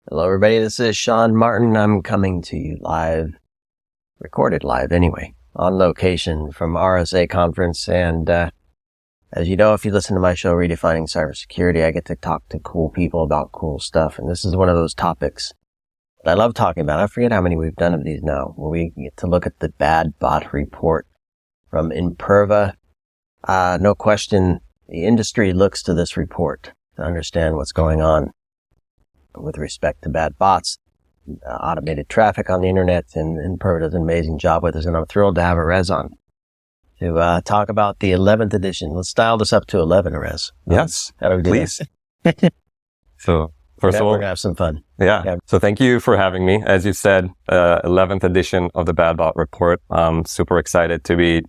Hello, everybody. This is Sean Martin. I'm coming to you live, recorded live anyway, on location from RSA conference. And as you know, if you listen to my show, Redefining Cybersecurity, I get to talk to cool people about cool stuff. And this is one of those topics that I love talking about. I forget how many we've done of these now, where we get to look at the bad bot report from Imperva. No question, the industry looks to this report to understand what's going on with respect to bad bots, automated traffic on the internet, and Imperva does an amazing job with this. And I'm thrilled to have Erez on to talk about the 11th edition. Let's dial this up to 11, Erez. Yes, how do we do please. that? So first of all, we're gonna have some fun. Yeah. So thank you for having me. As you said, 11th edition of the Bad Bot Report. I'm super excited to be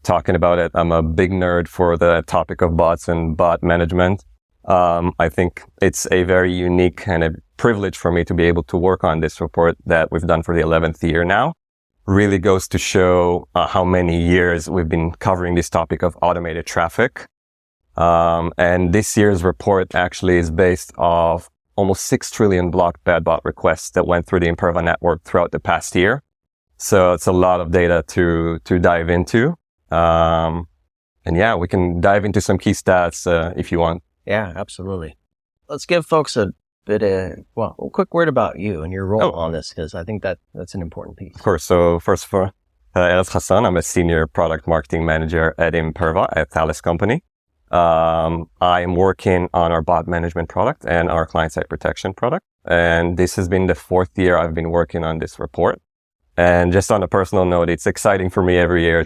talking about it. I'm a big nerd for the topic of bots and bot management. I think it's a very unique and a privilege for me to be able to work on this report that we've done for the 11th year now. Really goes to show how many years we've been covering this topic of automated traffic. And this year's report actually is based off almost 6 trillion blocked bad bot requests that went through the Imperva network throughout the past year. So it's a lot of data to dive into. And yeah, we can dive into some key stats if you want. Yeah, absolutely. Let's give folks a bit of, a quick word about you and your role on this, because I think that's an important piece. Of course. So first of all, Erez Hasson, I'm a senior product marketing manager at Imperva at Thales Company. I am working on our bot management product and our client-side protection product. And this has been the 4th year I've been working on this report. And just on a personal note, it's exciting for me every year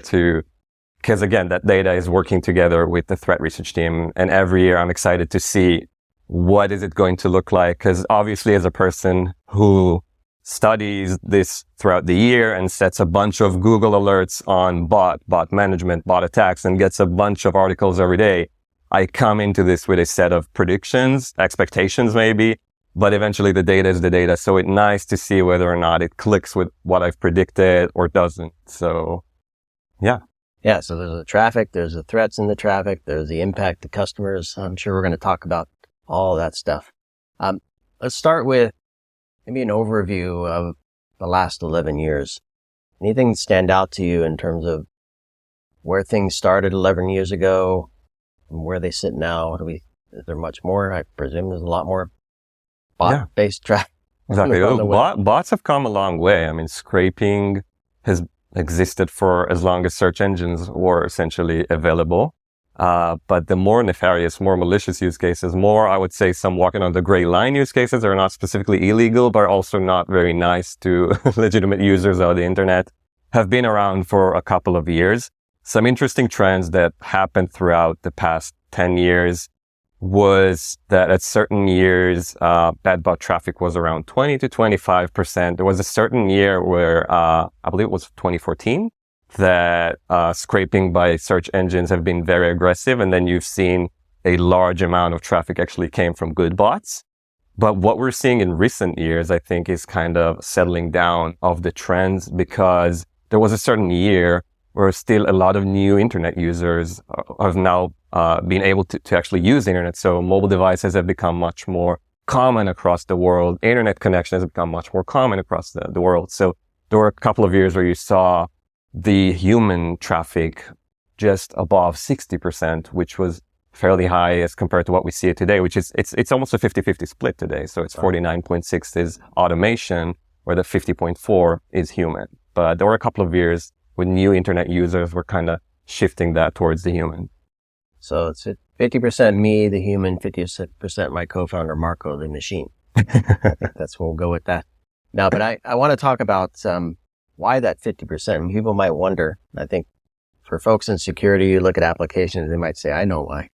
because again, that data is working together with the threat research team. And every year I'm excited to see what is it going to look like. Because obviously as a person who studies this throughout the year and sets a bunch of Google alerts on bot management, bot attacks, and gets a bunch of articles every day, I come into this with a set of predictions, expectations maybe, but eventually the data is the data. So it's nice to see whether or not it clicks with what I've predicted or doesn't. So yeah. Yeah, so there's the traffic, there's the threats in the traffic, there's the impact to customers. I'm sure we're going to talk about all that stuff. Let's start with maybe an overview of the last 11 years. Anything stand out to you in terms of where things started 11 years ago and where they sit now? Is there much more? I presume there's a lot more bot-based traffic. Exactly. Bots have come a long way. I mean, scraping has existed for as long as search engines were essentially available. But the more nefarious, more malicious use cases, more, I would say, some walking on the gray line use cases are not specifically illegal, but are also not very nice to legitimate users of the internet, have been around for a couple of years. Some interesting trends that happened throughout the past 10 years was that at certain years, bad bot traffic was around 20 to 25%. There was a certain year where, I believe it was 2014, that scraping by search engines have been very aggressive. And then you've seen a large amount of traffic actually came from good bots. But what we're seeing in recent years, I think, is kind of settling down of the trends, because there was a certain year where still a lot of new internet users have now been able to actually use the internet. So mobile devices have become much more common across the world. Internet connections have become much more common across the world. So there were a couple of years where you saw the human traffic just above 60%, which was fairly high as compared to what we see today, which is, it's almost a 50-50 split today. So it's 49.6 is automation, where the 50.4 is human. But there were a couple of years when new internet users were kind of shifting that towards the human. So it's 50% me, the human, 50% my co-founder, Marco, the machine. I think we'll go with that. Now, but I want to talk about why that 50%. People might wonder. I think for folks in security, you look at applications, they might say, I know why.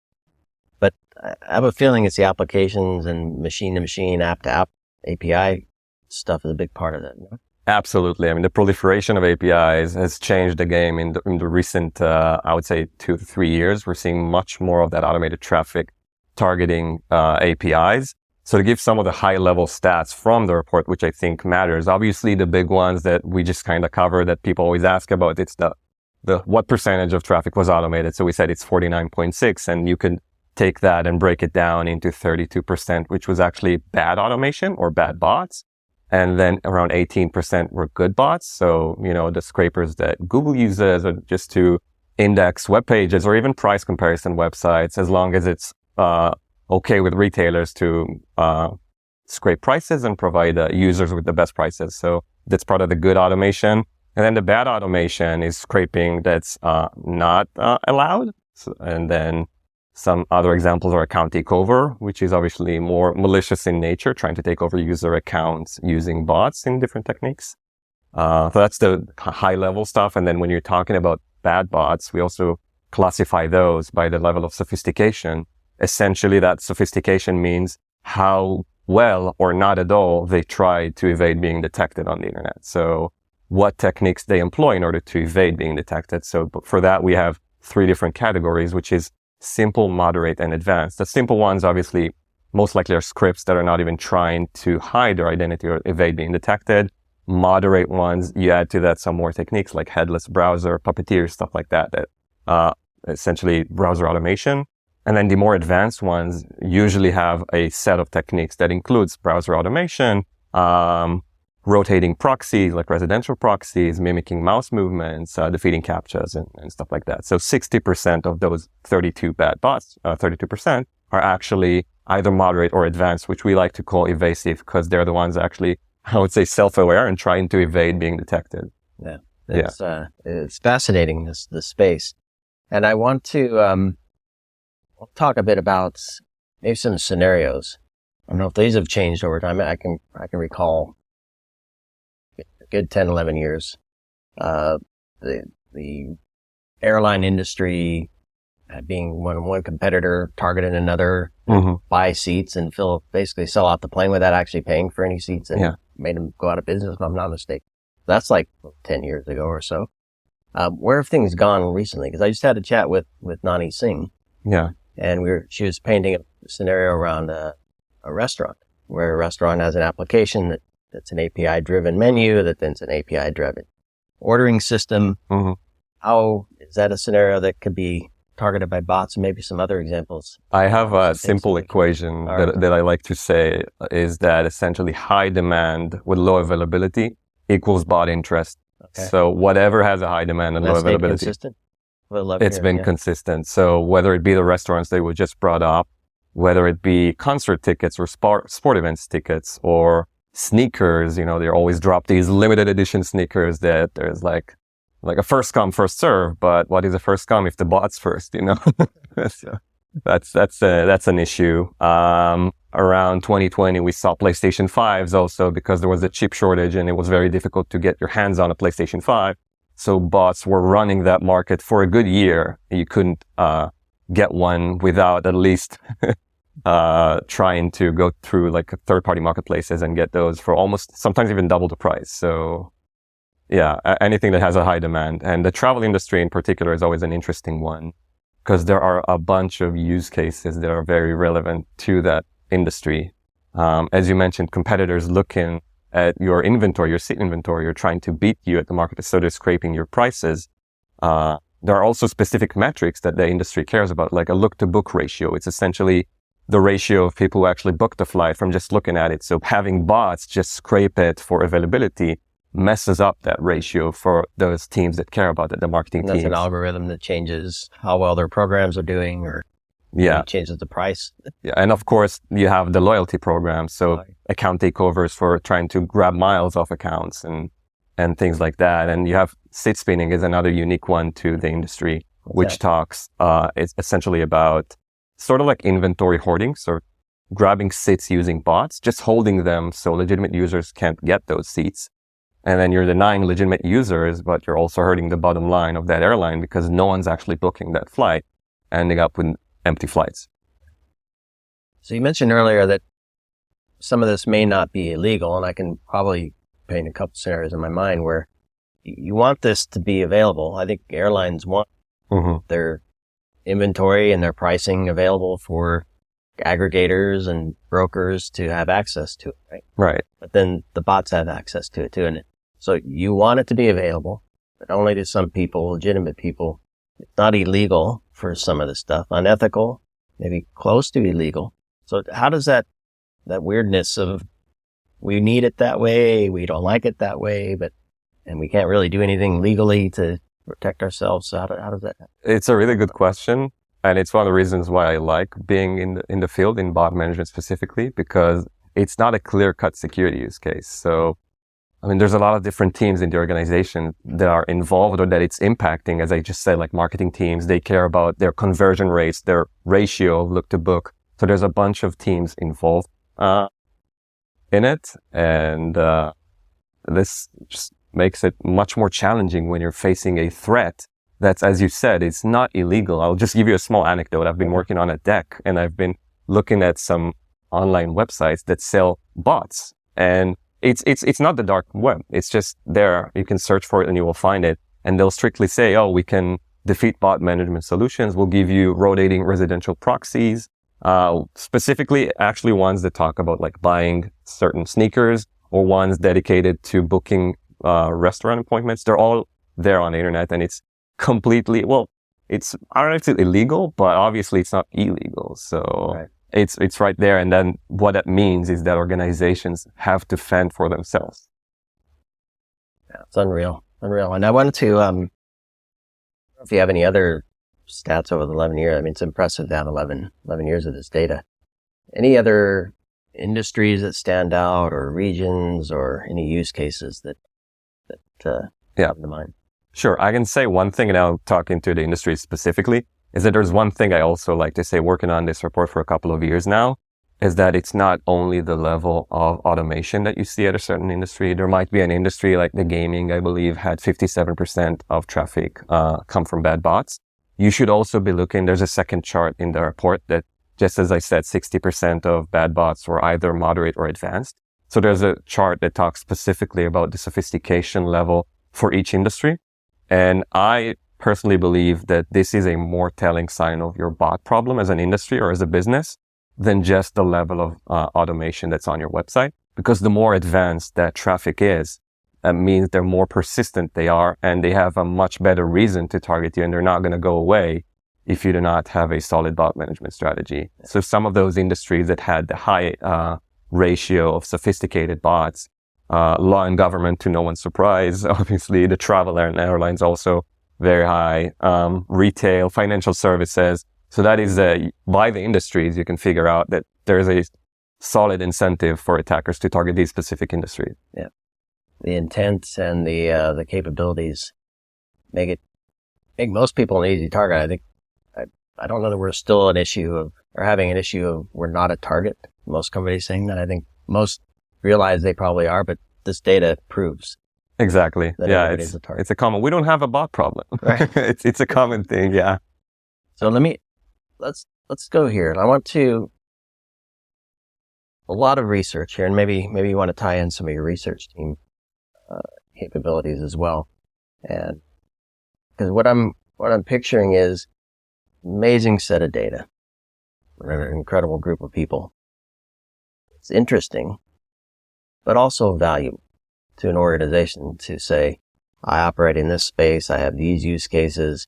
But I have a feeling it's the applications and machine-to-machine, app-to-app, API stuff is a big part of that. No? Absolutely. I mean, the proliferation of APIs has changed the game in the recent, I would say 2 to 3 years. We're seeing much more of that automated traffic targeting APIs. So to give some of the high level stats from the report, which I think matters, obviously the big ones that we just kind of cover that people always ask about, it's the what percentage of traffic was automated. So we said it's 49.6, and you could take that and break it down into 32%, which was actually bad automation or bad bots. And then around 18% were good bots. So, the scrapers that Google uses or just to index web pages or even price comparison websites, as long as it's okay with retailers to scrape prices and provide users with the best prices. So that's part of the good automation. And then the bad automation is scraping that's not allowed. And then some other examples are account takeover, which is obviously more malicious in nature, trying to take over user accounts using bots in different techniques. So that's the high level stuff. And then when you're talking about bad bots, we also classify those by the level of sophistication. Essentially, that sophistication means how well or not at all they try to evade being detected on the internet. So what techniques they employ in order to evade being detected. So for that, we have 3 different categories, which is simple, moderate, and advanced. The simple ones, obviously, most likely are scripts that are not even trying to hide their identity or evade being detected. Moderate ones, you add to that some more techniques like headless browser, puppeteer, stuff like that, essentially browser automation. And then the more advanced ones usually have a set of techniques that includes browser automation, rotating proxies like residential proxies, mimicking mouse movements, defeating CAPTCHAs and stuff like that. So 60% of those 32 bad bots, 32% are actually either moderate or advanced, which we like to call evasive because they're the ones actually, I would say, self-aware and trying to evade being detected. Yeah. It's fascinating, this space. And I want to talk a bit about maybe some scenarios. I don't know if these have changed over time. I can recall a good 10, 11 years. The airline industry being one competitor targeted another, buy seats and basically sell out the plane without actually paying for any seats and made them go out of business, if I'm not mistaken. That's like 10 years ago or so. Where have things gone recently? Because I just had a chat with Nani Singh. Yeah. And she was painting a scenario around a restaurant where a restaurant has an application that's an API-driven menu, that's an API-driven ordering system. How is that a scenario that could be targeted by bots, and maybe some other examples? I have a simple equation that I like to say is that essentially high demand with low availability equals bot interest. Okay. So whatever has a high demand and low availability. Consistent? It's been consistent. So whether it be the restaurants that we just brought up, whether it be concert tickets or sport events tickets or sneakers, they always drop these limited edition sneakers that there's like a first come, first serve. But what is a first come if the bot's first, So that's an issue. Around 2020, we saw PlayStation 5s also because there was a chip shortage and it was very difficult to get your hands on a PlayStation 5. So bots were running that market for a good year. You couldn't get one without at least trying to go through like third-party marketplaces and get those for almost sometimes even double the price. So yeah, anything that has a high demand. And the travel industry in particular is always an interesting one because there are a bunch of use cases that are very relevant to that industry. As you mentioned, competitors looking at your inventory, your seat inventory, you're trying to beat you at the market, so they're scraping your prices. There are also specific metrics that the industry cares about, like a look-to-book ratio. It's essentially the ratio of people who actually book the flight from just looking at it. So having bots just scrape it for availability messes up that ratio for those teams that care about it, the marketing teams. That's an algorithm that changes how well their programs are doing or changes the price. Yeah, and of course, you have the loyalty program. So account takeovers for trying to grab miles off accounts and things like that. And you have seat spinning is another unique one to the industry, which talks, it's essentially about sort of like inventory hoarding. So grabbing seats using bots, just holding them so legitimate users can't get those seats. And then you're denying legitimate users, but you're also hurting the bottom line of that airline because no one's actually booking that flight, ending up with empty flights. So you mentioned earlier that some of this may not be illegal, and I can probably paint a couple scenarios in my mind where you want this to be available. I think airlines want their inventory and their pricing available for aggregators and brokers to have access to it, right? Right. But then the bots have access to it too. And so you want it to be available, but only to some people, legitimate people. It's not illegal for some of this stuff, unethical, maybe close to illegal. So how does that weirdness of we need it that way, we don't like it that way, and we can't really do anything legally to protect ourselves. So how does that happen? It's a really good question. And it's one of the reasons why I like being in the field, in bot management specifically, because it's not a clear-cut security use case. So, I mean, there's a lot of different teams in the organization that are involved or that it's impacting. As I just said, like marketing teams, they care about their conversion rates, their ratio of look to book. So there's a bunch of teams involved in it. And this just makes it much more challenging when you're facing a threat that's, as you said, it's not illegal. I'll just give you a small anecdote. I've been working on a deck and I've been looking at some online websites that sell bots, and it's not the dark web. It's just there. You can search for it and you will find it. And they'll strictly say, oh, we can defeat bot management solutions. We'll give you rotating residential proxies, specifically actually ones that talk about like buying certain sneakers or ones dedicated to booking restaurant appointments. They're all there on the internet, and it's completely, well, it's, I don't know if it's illegal, but obviously it's not illegal. So right. It's right there. And then what that means is that organizations have to fend for themselves. Yeah, it's unreal. And I wanted to, if you have any other stats over the 11 years, I mean, it's impressive to have 11 years of this data. Any other industries that stand out or regions or any use cases that come to mind? Sure. I can say one thing, and I'll talk into the industry specifically, is that there's one thing I also like to say, working on this report for a couple of years now, is that it's not only the level of automation that you see at a certain industry. There might be an industry like the gaming, I believe, had 57% of traffic come from bad bots. You should also be looking, there's a second chart in the report that, just as I said, 60% of bad bots were either moderate or advanced. So there's a chart that talks specifically about the sophistication level for each industry. And I personally believe that this is a more telling sign of your bot problem as an industry or as a business than just the level of automation that's on your website. Because the more advanced that traffic is, that means the more persistent they are, and they have a much better reason to target you, and they're not going to go away if you do not have a solid bot management strategy. So some of those industries that had the high ratio of sophisticated bots, law and government, to no one's surprise, obviously the travel and airlines also very high, retail, financial services. So that is, by the industries, you can figure out that there's a solid incentive for attackers to target these specific industries. Yeah. The intent and the capabilities make most people an easy target. I think, I don't know that we're still having an issue of we're not a target. Most companies saying that. I think most realize they probably are, but this data proves. Exactly. Yeah, it's a common. We don't have a bot problem. Right. it's a common thing. Yeah. So let's go here. And I want to a lot of research here, and maybe you want to tie in some of your research team capabilities as well. And because what I'm picturing is amazing set of data. We're an incredible group of people. It's interesting, but also valuable to an organization to say, I operate in this space, I have these use cases,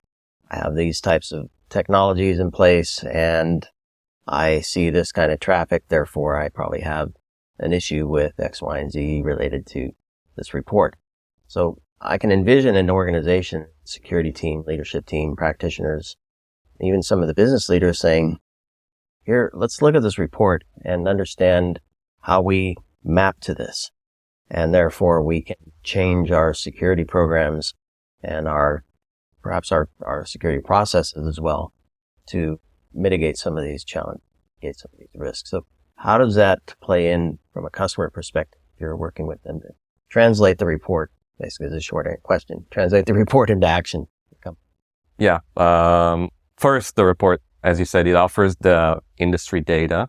I have these types of technologies in place, and I see this kind of traffic, therefore I probably have an issue with X, Y, and Z related to this report. So I can envision an organization, security team, leadership team, practitioners, even some of the business leaders saying, here, let's look at this report and understand how we map to this. And therefore we can change our security programs and perhaps our security processes as well to mitigate some of these challenges, mitigate some of these risks. So how does that play in from a customer perspective? You're working with them to translate the report, basically is a short question, translate the report into action. Yeah. First, the report, as you said, it offers the industry data,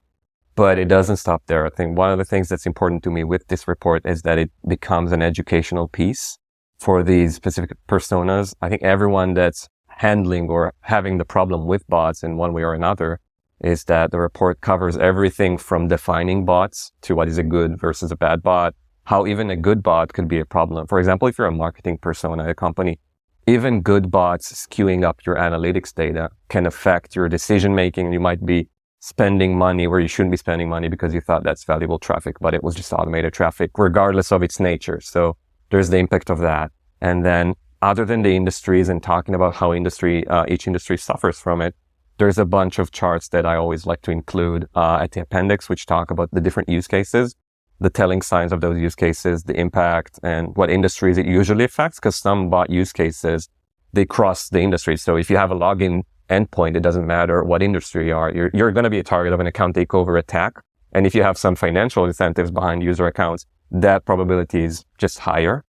but it doesn't stop there. I think one of the things that's important to me with this report is that it becomes an educational piece for these specific personas. I think everyone that's handling or having the problem with bots in one way or another is that the report covers everything from defining bots to what is a good versus a bad bot, how even a good bot could be a problem. For example, if you're a marketing persona at a company, even good bots skewing up your analytics data can affect your decision making. You might be spending money where you shouldn't be spending money because you thought that's valuable traffic, but it was just automated traffic, regardless of its nature. So there's the impact of that. And then other than the industries and talking about how each industry suffers from it, there's a bunch of charts that I always like to include at the appendix, which talk about the different use cases, the telling signs of those use cases, the impact, and what industries it usually affects, because some bot use cases, they cross the industry. So if you have a login endpoint, it doesn't matter what industry you are, you're going to be a target of an account takeover attack. And if you have some financial incentives behind user accounts, that probability is just higher.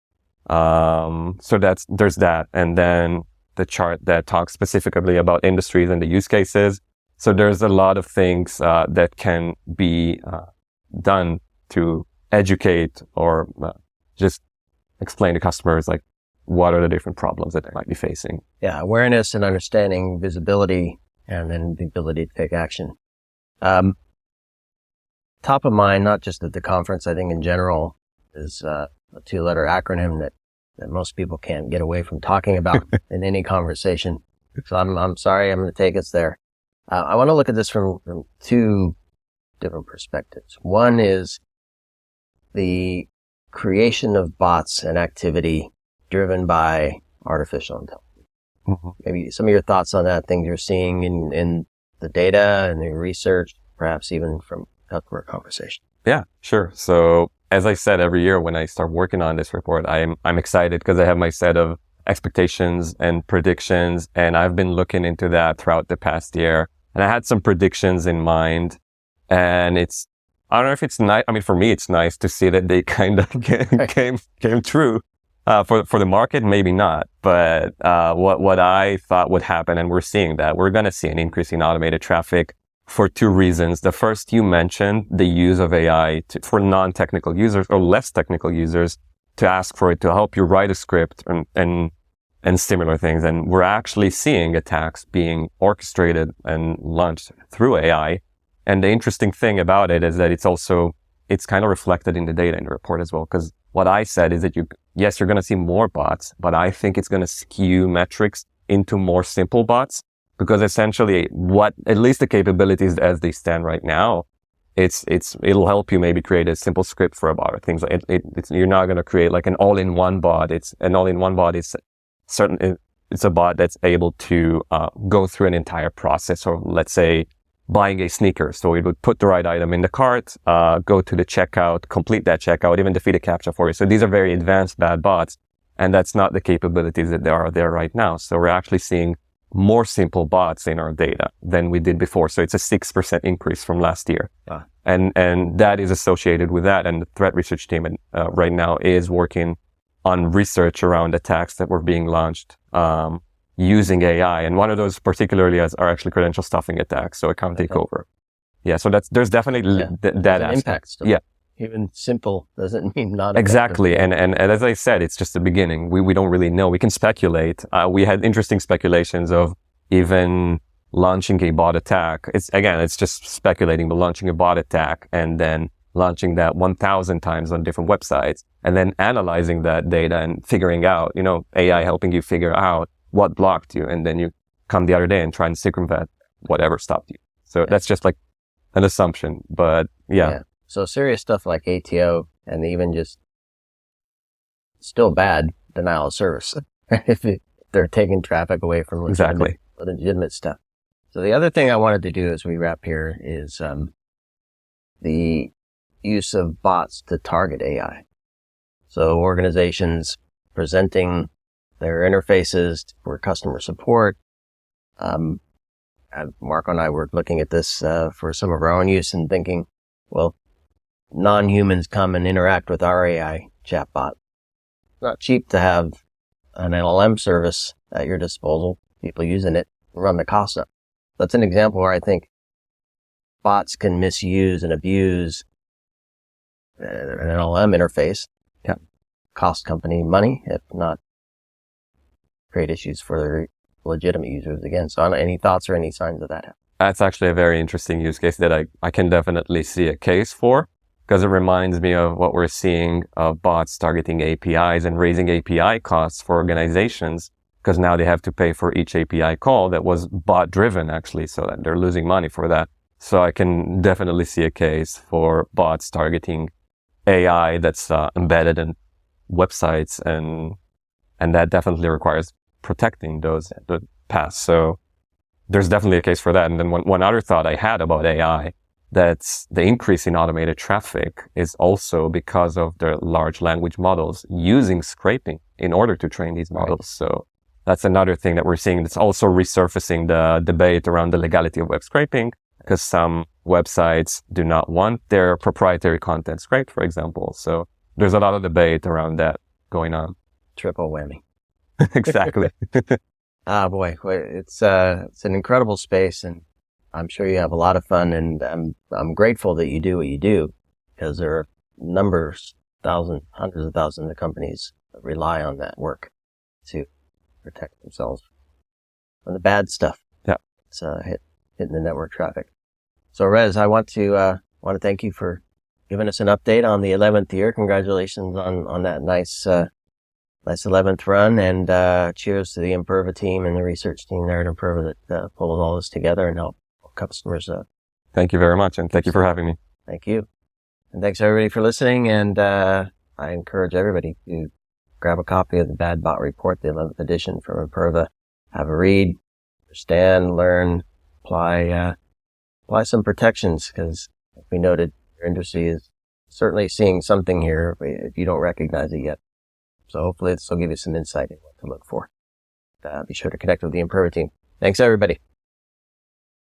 So there's that. And then the chart that talks specifically about industries and the use cases. So there's a lot of things that can be done to educate or just explain to customers like what are the different problems that they might be facing. Yeah, awareness and understanding, visibility, and then the ability to take action. Top of mind, not just at the conference, I think in general, is a 2-letter acronym that most people can't get away from talking about in any conversation. So I'm sorry, I'm going to take us there. I want to look at this from 2 different perspectives. One is the creation of bots and activity driven by artificial intelligence. Mm-hmm. Maybe some of your thoughts on that, things you're seeing in the data and the research, perhaps even from customer conversation. Yeah, sure. So as I said, every year when I start working on this report, I'm excited because I have my set of expectations and predictions, and I've been looking into that throughout the past year. And I had some predictions in mind, and I don't know if it's nice. I mean, for me, it's nice to see that they kind of came true. For the market, maybe not. But what I thought would happen, and we're seeing that, we're going to see an increase in automated traffic for 2 reasons. The first, you mentioned the use of AI for non-technical users or less technical users to ask for it to help you write a script and similar things. And we're actually seeing attacks being orchestrated and launched through AI. And the interesting thing about it is that it's kind of reflected in the data in the report as well. Because what I said is that you're going to see more bots, but I think it's going to skew metrics into more simple bots. Because essentially at least the capabilities as they stand right now, it'll help you maybe create a simple script for a bot or things like you're not going to create like an all-in-one bot. It's a bot that's able to, go through an entire process. Or let's say buying a sneaker. So it would put the right item in the cart, go to the checkout, complete that checkout, even defeat a CAPTCHA for you. So these are very advanced bad bots. And that's not the capabilities that are there right now. So we're actually seeing more simple bots in our data than we did before. So it's a 6% increase from last year. And that is associated with that. And the threat research team right now is working on research around attacks that were being launched using AI. And one of those particularly are actually credential stuffing attacks. So account takeover. Yeah. So there's definitely that aspect. Impact still. Yeah. Even simple doesn't mean not effective. Exactly. And as I said, it's just the beginning. We don't really know. We can speculate. We had interesting speculations of even launching a bot attack. It's just speculating, but launching a bot attack and then launching that 1,000 times on different websites and then analyzing that data and figuring out, AI helping you figure out what blocked you. And then you come the other day and try and circumvent whatever stopped you. So that's just like an assumption, but yeah. So serious stuff like ATO and even just still bad denial of service if they're taking traffic away from legitimate stuff. So the other thing I wanted to do as we wrap here is the use of bots to target AI. So organizations presenting their interfaces for customer support. Marco and I were looking at this for some of our own use and thinking, well, non-humans come and interact with our AI chatbot. It's not cheap to have an LLM service at your disposal. People using it run the cost up. That's an example where I think bots can misuse and abuse an LLM interface. Yeah. Cost company money, if not create issues for their legitimate users again. So any thoughts or any signs of that? That's actually a very interesting use case that I can definitely see a case for. Because it reminds me of what we're seeing of bots targeting APIs and raising API costs for organizations, because now they have to pay for each API call that was bot driven actually, so that they're losing money for that. So I can definitely see a case for bots targeting AI that's embedded in websites, and that definitely requires protecting the paths. So there's definitely a case for that. And then one other thought I had about AI, that's the increase in automated traffic is also because of the large language models using scraping in order to train these models. Right. So that's another thing that we're seeing that's also resurfacing the debate around the legality of web scraping, because some websites do not want their proprietary content scraped, for example. So there's a lot of debate around that going on. Triple whammy. Exactly. Boy, it's an incredible space, and I'm sure you have a lot of fun, and I'm grateful that you do what you do, because there are numbers, thousands, hundreds of thousands of companies that rely on that work to protect themselves from the bad stuff. Yeah. It's hitting the network traffic. So Erez, I want to thank you for giving us an update on the 11th year. Congratulations on that nice 11th run, and cheers to the Imperva team and the research team there at Imperva that pulled all this together and help customers. Thank you very much, and thank you for having me. Thank you. And thanks everybody for listening, and I encourage everybody to grab a copy of the Bad Bot Report, the 11th edition from Imperva. Have a read, understand, learn, apply some protections, because like we noted, your industry is certainly seeing something here if you don't recognize it yet. So hopefully this will give you some insight in what to look for. Be sure to connect with the Imperva team. Thanks, everybody.